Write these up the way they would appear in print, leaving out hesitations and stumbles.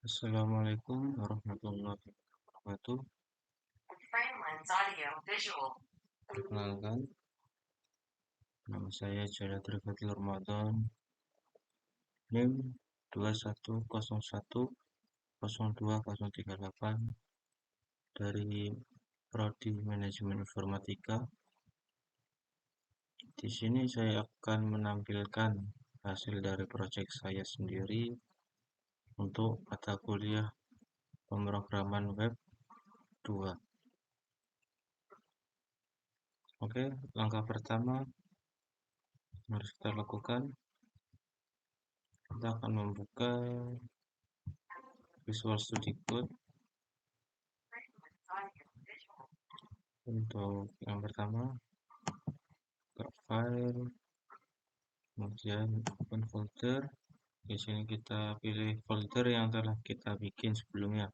Assalamualaikum warahmatullahi wabarakatuh. Perkenalkan, nama saya Jaladri Fadil Ramadan, NIM 21010238 dari Prodi Manajemen Informatika. Di sini saya akan menampilkan hasil dari proyek saya sendiri untuk mata kuliah pemrograman web 2. Oke, langkah pertama yang harus kita lakukan, kita akan membuka Visual Studio Code. Untuk yang pertama, buka file, kemudian open folder. Di sini kita pilih folder yang telah kita bikin sebelumnya.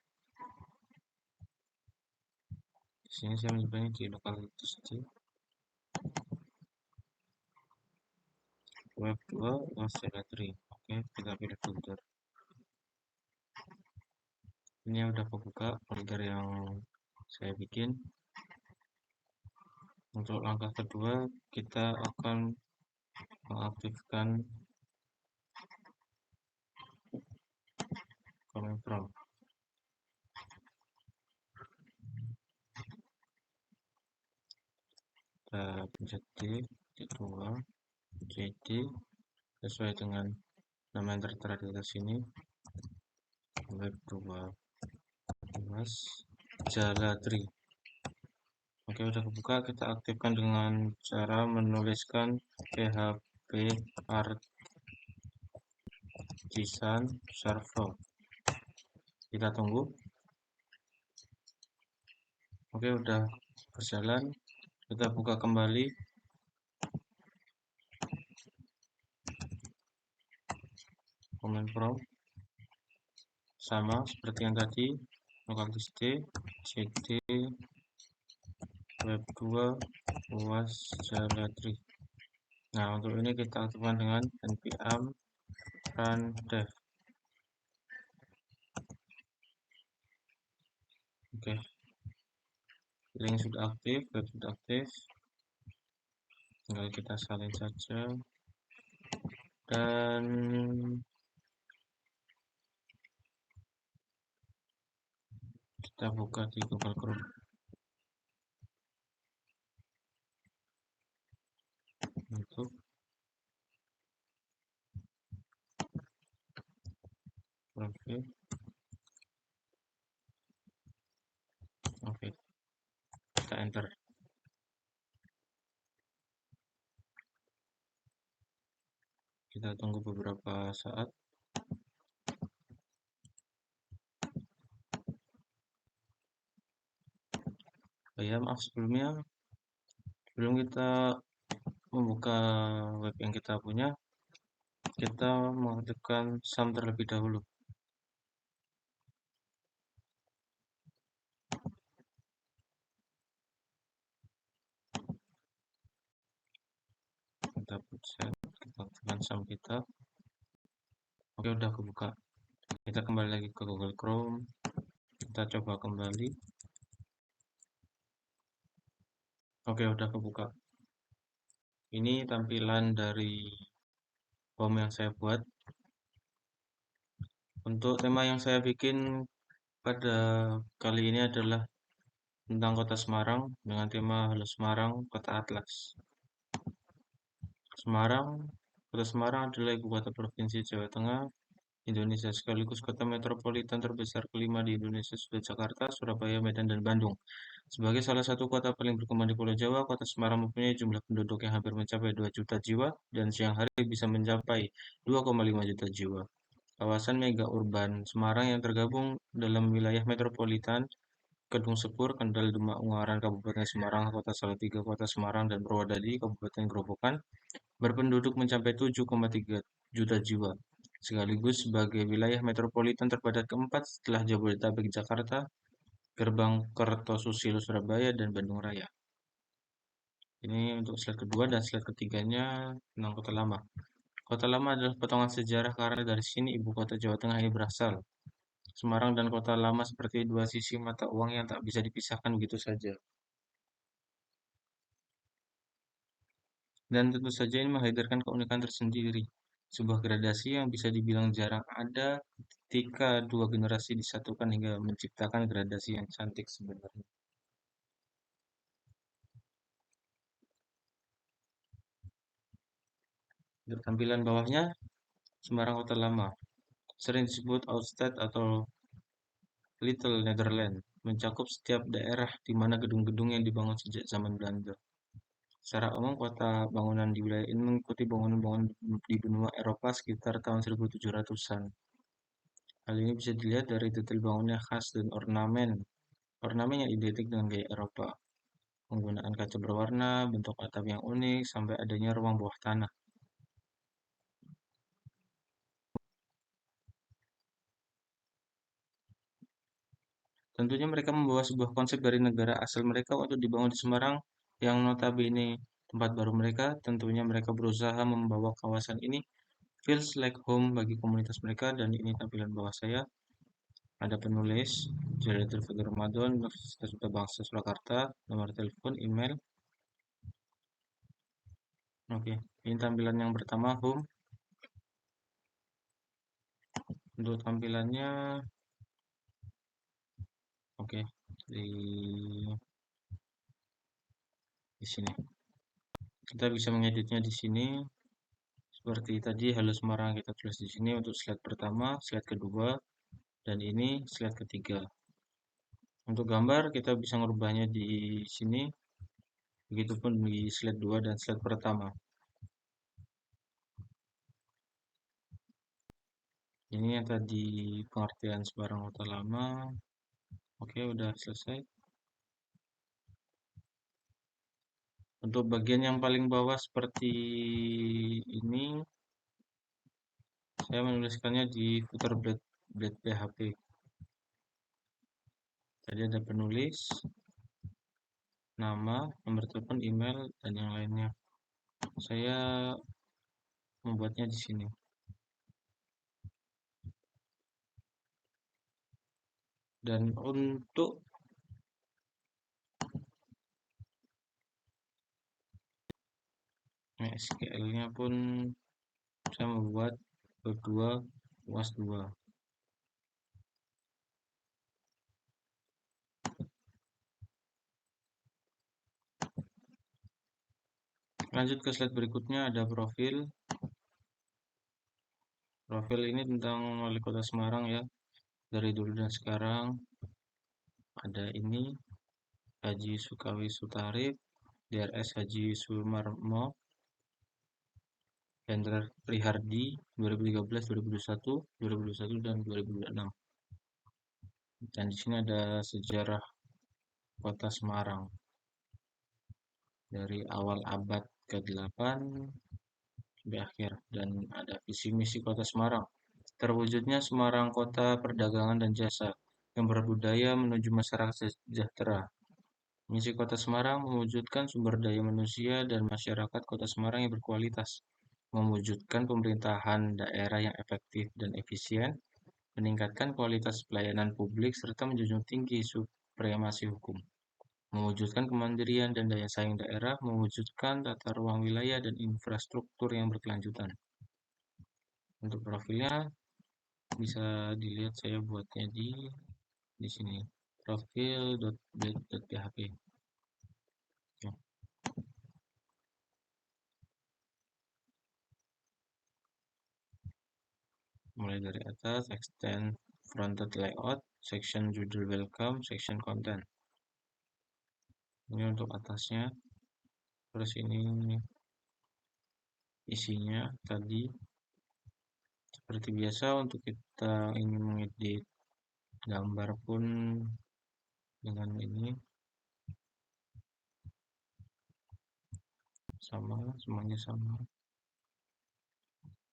Di sini saya menyimpannya di localhost web 2 Jaladri. Oke, kita pilih folder. Ini udah kebuka folder yang saya bikin. Untuk langkah kedua, kita akan mengaktifkan command prompt. Kita pencet D2 JD sesuai dengan nama yang tertera di atas sini, web 2 Jaladri. Oke, udah kebuka. Kita aktifkan dengan cara menuliskan php artisan server. Kita tunggu. Oke, udah berjalan. Kita buka kembali. Command prompt sama seperti yang tadi, localhost cd web 2 UAS Jaladri. Nah, untuk ini kita aktifkan dengan npm run dev. Oke, link sudah aktif, web sudah aktif. Tinggal kita salin saja dan kita buka di Google Chrome. Untuk profil. Oke, kita enter. Kita tunggu beberapa saat. Ya, maaf sebelumnya, sebelum kita membuka web yang kita punya, kita mengaktifkan SAM terlebih dahulu. Kita pencet, kita aktifkan SAM kita. Oke, udah kebuka. Kita kembali lagi ke Google Chrome. Kita coba kembali. Oke, udah kebuka. Ini tampilan dari home yang saya buat. Untuk tema yang saya bikin pada kali ini adalah tentang Kota Semarang dengan tema Halo Semarang, Kota Atlas. Kota Semarang adalah ibu kota provinsi Jawa Tengah, Indonesia, sekaligus kota metropolitan terbesar kelima di Indonesia sudah Jakarta, Surabaya, Medan, dan Bandung. Sebagai salah satu kota paling berkembang di Pulau Jawa, Kota Semarang mempunyai jumlah penduduk yang hampir mencapai 2 juta jiwa dan siang hari bisa mencapai 2,5 juta jiwa. Kawasan mega urban Semarang yang tergabung dalam wilayah metropolitan Kedung Sepur, Kendal, Demak, Ungaran, Kabupaten Semarang, Kota Salatiga, Kota Semarang, dan Purwodadi, Kabupaten Grobogan, berpenduduk mencapai 7,3 juta jiwa, sekaligus sebagai wilayah metropolitan terpadat keempat setelah Jabodetabek, Jakarta, Gerbang Kertosusilo, Surabaya, dan Bandung Raya. Ini untuk slide kedua dan slide ketiganya tentang Kota Lama. Kota Lama adalah potongan sejarah karena dari sini ibu kota Jawa Tengah ini berasal. Semarang dan Kota Lama seperti dua sisi mata uang yang tak bisa dipisahkan begitu saja. Dan tentu saja ini menghadirkan keunikan tersendiri. Sebuah gradasi yang bisa dibilang jarang ada ketika dua generasi disatukan hingga menciptakan gradasi yang cantik sebenarnya. Untuk tampilan bawahnya, Semarang Kota Lama. Sering disebut Oudstad atau Little Netherlands, mencakup setiap daerah di mana gedung-gedung yang dibangun sejak zaman Belanda. Secara umum, kota bangunan di wilayah ini mengikuti bangunan-bangunan di benua Eropa sekitar tahun 1700-an. Hal ini bisa dilihat dari detail bangunnya khas dan ornamen. Ornamen yang identik dengan gaya Eropa. Penggunaan kaca berwarna, bentuk atap yang unik, sampai adanya ruang bawah tanah. Tentunya mereka membawa sebuah konsep dari negara asal mereka untuk dibangun di Semarang yang notabene tempat baru mereka. Tentunya mereka berusaha membawa kawasan ini feels like home bagi komunitas mereka dan ini tampilan bawah saya. Ada penulis, Jalatul Fadil Ramadan, Universitas Duta Bangsa Surakarta, nomor telepon, email. Oke, ini tampilan yang pertama home. Untuk tampilannya, oke, di di sini. Kita bisa mengeditnya di sini. Seperti tadi, Halo Semarang kita tulis di sini untuk slide pertama, slide kedua, dan ini slide ketiga. Untuk gambar kita bisa merubahnya di sini, begitupun di slide 2 dan slide pertama. Ini yang tadi pengertian Semarang Kota Lama. Oke, udah selesai. Untuk bagian yang paling bawah seperti ini, saya menuliskannya di footer blade PHP. Tadi ada penulis, nama, nomor telepon, email, dan yang lainnya. Saya membuatnya di sini. Dan untuk SQL-nya pun saya membuat berdua UAS 2. Lanjut ke slide berikutnya, ada profil. Profil ini tentang Wali Kota Semarang ya, dari dulu dan sekarang. Ada ini, Haji Sukawi Sutarip, DRS Haji Sumarmo, Hendrar Prihardi 2013, 2021, 2021 dan 2026. Dan di sini ada sejarah Kota Semarang dari awal abad ke-8 sampai akhir dan ada visi misi Kota Semarang. Terwujudnya Semarang kota perdagangan dan jasa yang berbudaya menuju masyarakat sejahtera. Misi Kota Semarang mewujudkan sumber daya manusia dan masyarakat Kota Semarang yang berkualitas, mewujudkan pemerintahan daerah yang efektif dan efisien, meningkatkan kualitas pelayanan publik serta menjunjung tinggi supremasi hukum, mewujudkan kemandirian dan daya saing daerah, mewujudkan tata ruang wilayah dan infrastruktur yang berkelanjutan. Untuk profilnya bisa dilihat saya buatnya di sini profil.blade.php. Mulai dari atas, extend fronted layout, section judul welcome, section content. Ini untuk atasnya. Terus ini isinya tadi seperti biasa untuk kita ingin mengedit gambar pun dengan ini sama, semuanya sama.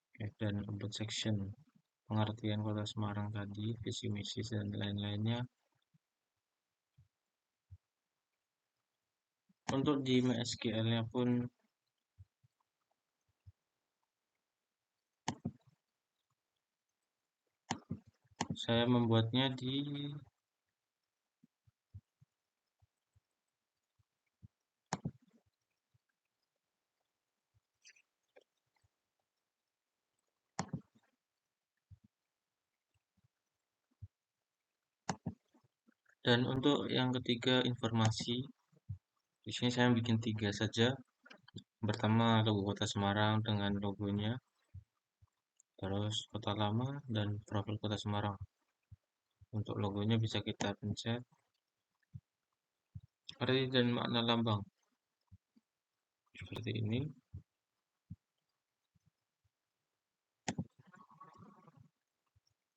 Oke, dan untuk section pengertian Kota Semarang tadi, visi misi dan lain-lainnya. Untuk di MySQL-nya pun Saya membuatnya di dan untuk yang ketiga informasi, di sini saya bikin tiga saja. Pertama logo Kota Semarang dengan logonya, terus Kota Lama dan profil Kota Semarang. Untuk logonya bisa kita pencet arti dan makna lambang seperti ini.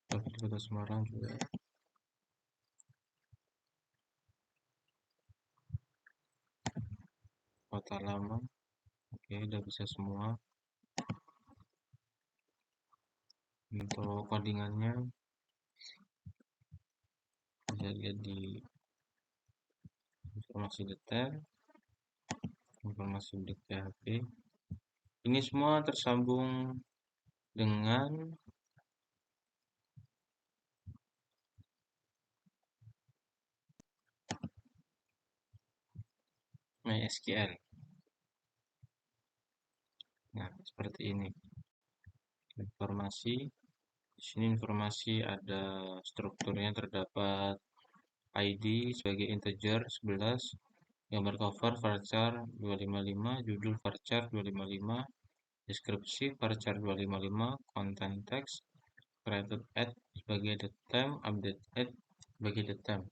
Profil Kota Semarang juga. Kota Lama. Oke, udah bisa semua. Untuk codingannya bisa lihat di informasi detail, informasi detail PHP. Ini semua tersambung dengan MySQL. Nah, seperti ini. Informasi. Di sini informasi ada strukturnya terdapat ID sebagai integer 11, gambar cover varchar 255, judul varchar 255, deskripsi varchar 255, content text, created at sebagai datetime, update at sebagai datetime.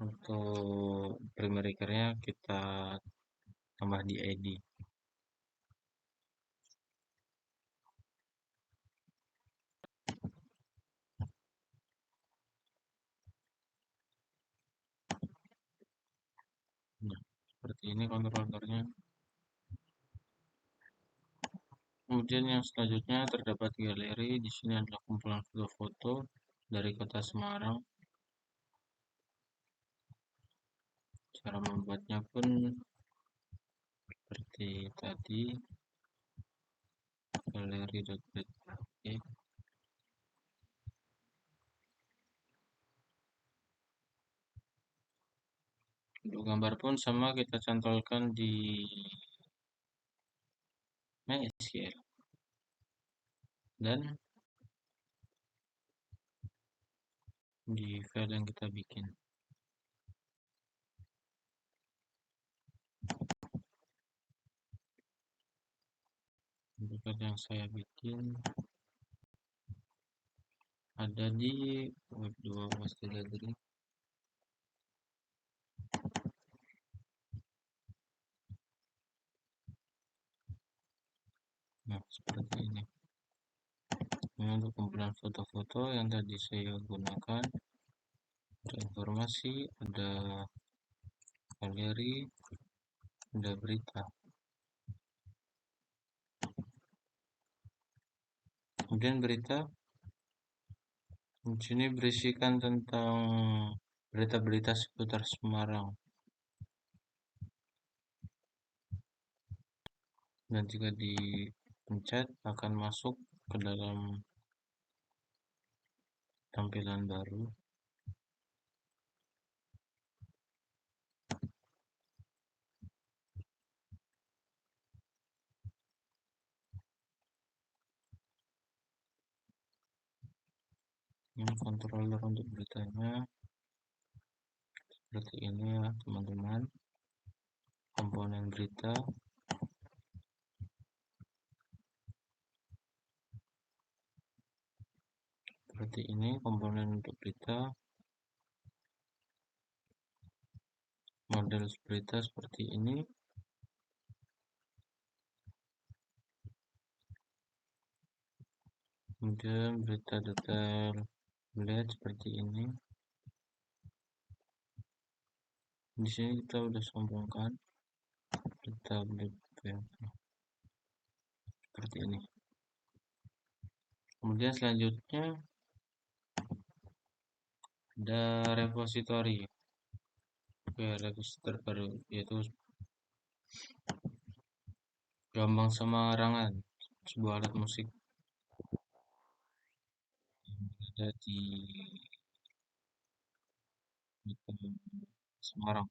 Untuk primary key-nya kita tambah di ID. Nah, seperti ini kontrollernya. Kemudian yang selanjutnya terdapat galeri. Di sini adalah kumpulan foto-foto dari Kota Semarang. Cara membuatnya pun seperti tadi, galeri.pdf. Untuk gambar pun sama, kita cantolkan di MySQL dan di file yang kita bikin. Untuk file yang saya bikin ada di web2 Pasti Gathering. Nah, seperti ini. Ini untuk kumpulan foto-foto yang tadi saya gunakan. Ada informasi, ada galeri, ada berita. Kemudian berita di sini berisikan tentang berita-berita seputar Semarang. Dan jika dipencet akan masuk ke dalam tampilan baru. Ini controller untuk beritanya seperti ini ya teman-teman. Komponen berita, seperti ini komponen untuk berita. Model berita seperti ini. Kemudian berita detail bullet seperti ini. Di sini kita udah sambungkan berita bullet seperti ini. Kemudian selanjutnya ada repository. Oke, repository baru yaitu Gambang Semarangan, sebuah alat musik. ada di Semarang.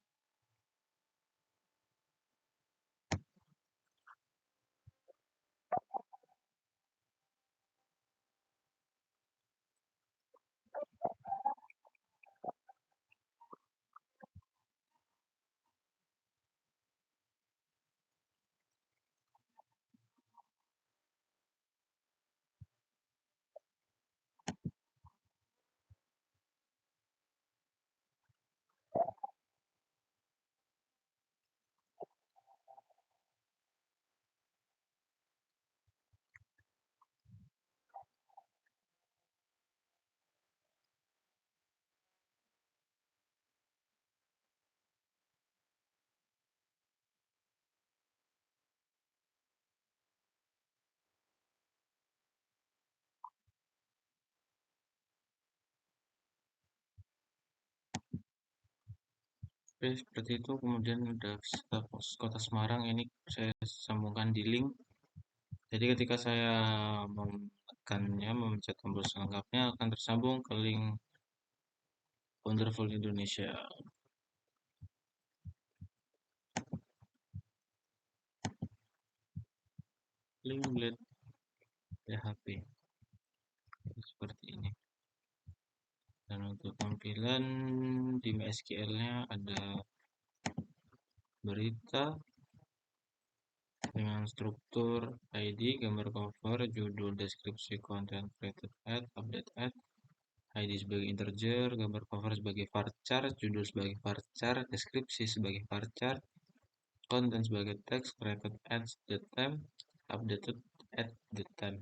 Oke, seperti itu. Kemudian ada kota Semarang ini saya sambungkan di link. Jadi ketika saya menekannya, memencet tombol selengkapnya akan tersambung ke link Wonderful Indonesia. Link Blade PHP seperti ini. Dan untuk tampilan di MySQL-nya ada berita dengan struktur ID, gambar cover, judul, deskripsi, konten, created ad, update ad, ID sebagai integer, gambar cover sebagai varchar, judul sebagai varchar, deskripsi sebagai varchar, konten sebagai teks, created ads the time, updated at the time.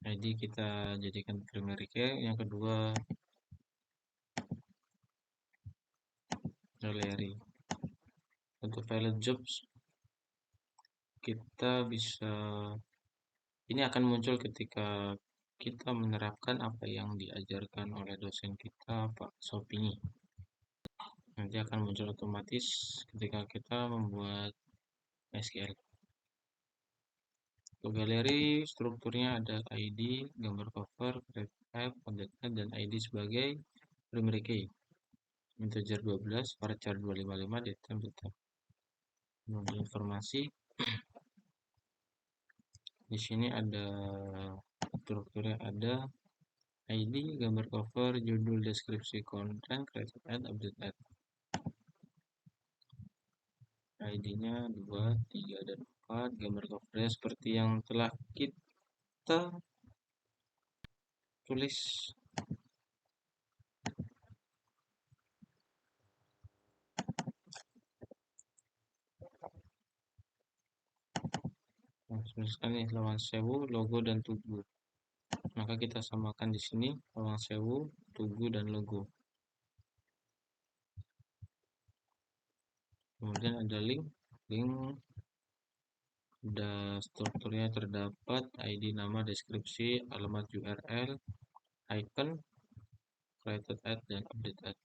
ID kita jadikan primary key. Yang kedua gallery. Untuk file jobs kita bisa, ini akan muncul ketika kita menerapkan apa yang diajarkan oleh dosen kita, Pak Sopini. Nanti akan muncul otomatis ketika kita membuat SQL. Untuk galeri strukturnya ada ID, gambar cover, create app, update ad, dan ID sebagai primary key. Integer 12, varchar 255, datetime, datetime. Kemudian informasi di sini ada strukturnya, ada ID, gambar cover, judul, deskripsi, konten, create ad, update ad. ID-nya 2, 3, dan 4. Gambar covernya seperti yang telah kita tulis. Nah, misalkan nih Lawang Sewu, logo, dan tugu. Maka kita samakan di sini Lawang Sewu, tugu, dan logo. Kemudian ada link. Link ada strukturnya, terdapat ID, nama, deskripsi, alamat URL, icon, created ad, dan update ad.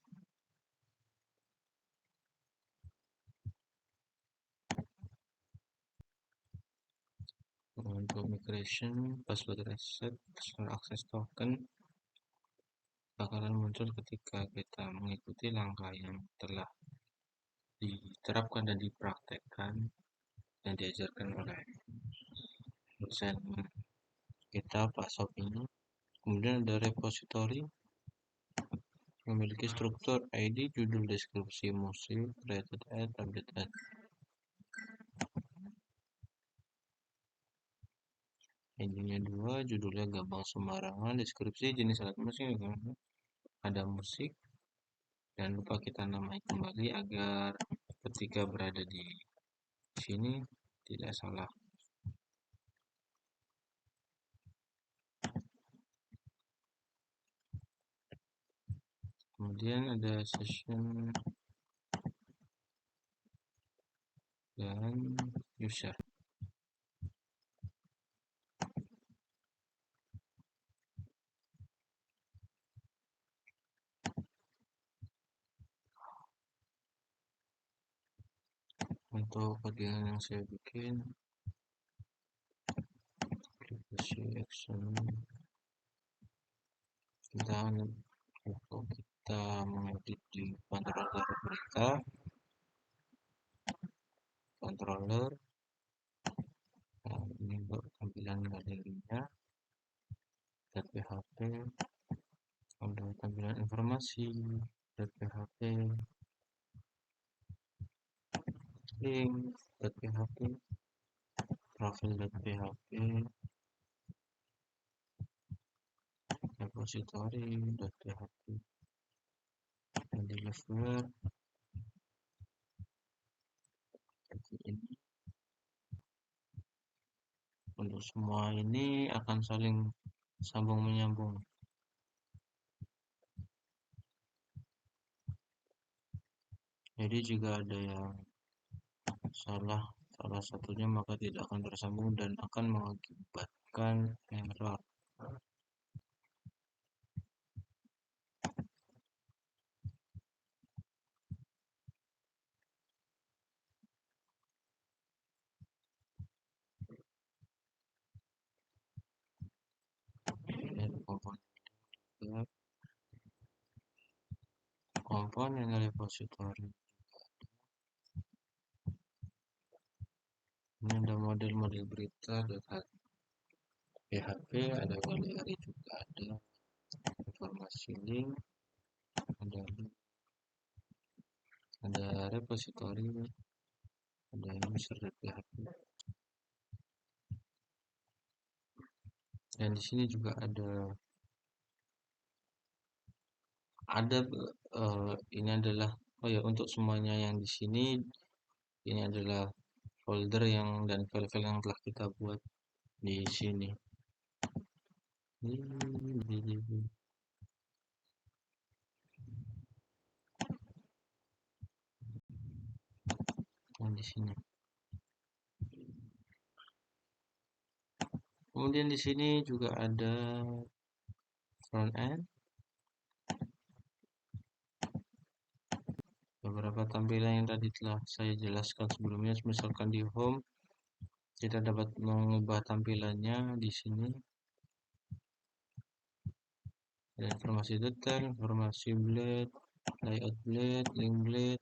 Untuk migration, password reset, password access token bakalan muncul ketika kita mengikuti langkah yang telah diterapkan dan dipraktekkan dan diajarkan oleh dosen kita, Pak Sob ini. Kemudian ada repository memiliki struktur ID, judul, deskripsi, musik, created ad, update ad. ID-nya 2, judulnya Gabang Sembarangan, deskripsi jenis alat musik, ada musik. Dan lupa kita namai kembali agar ketika berada di sini tidak salah. Kemudian ada session dan user. Untuk bagian yang saya bikin, aplikasi action kita kita mengedit di controller berita, controller. Nah, ini untuk tampilan galerinya, .php, ada tampilan informasi, .php, link, .php, profil.php, repository.php, dan deliver. Seperti ini. Untuk semua ini akan saling sambung menyambung. Jadi jika ada yang salah satunya maka tidak akan tersambung dan akan mengakibatkan error. Ini ada komponen repository. Ini ada model-model berita, PHP, ada galeri juga, ada informasi link, ada repository, ada user PHP. Dan di sini juga ada ini adalah untuk semuanya yang di sini ini adalah folder yang dan file-file yang telah kita buat di sini. Yang di sini. Kemudian di sini juga ada front end. Beberapa tampilan yang tadi telah saya jelaskan sebelumnya, misalkan di home kita dapat mengubah tampilannya di sini. Ada informasi detail, informasi blade, layout blade, link blade.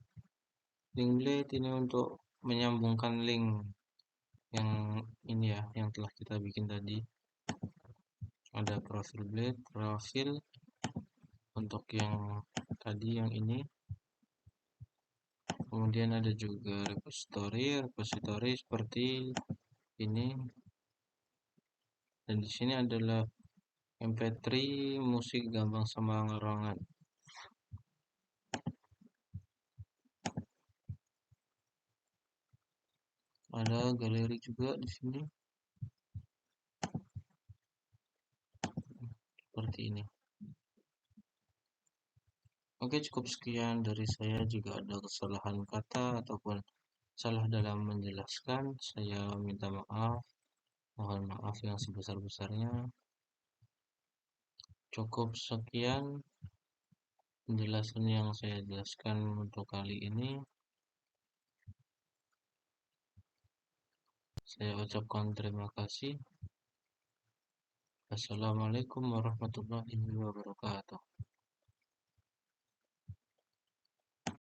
Link blade ini untuk menyambungkan link yang ini ya, yang telah kita bikin tadi. Ada profil blade, profil untuk yang tadi yang ini. Kemudian ada juga repository seperti ini. Dan di sini adalah MP3 musik gampang sembarangan. Ada galeri juga di sini. Seperti ini. Oke, cukup sekian dari saya. Jika ada kesalahan kata ataupun salah dalam menjelaskan, saya minta maaf. Mohon maaf yang sebesar-besarnya. Cukup sekian penjelasan yang saya jelaskan untuk kali ini. Saya ucapkan terima kasih. Assalamualaikum warahmatullahi wabarakatuh.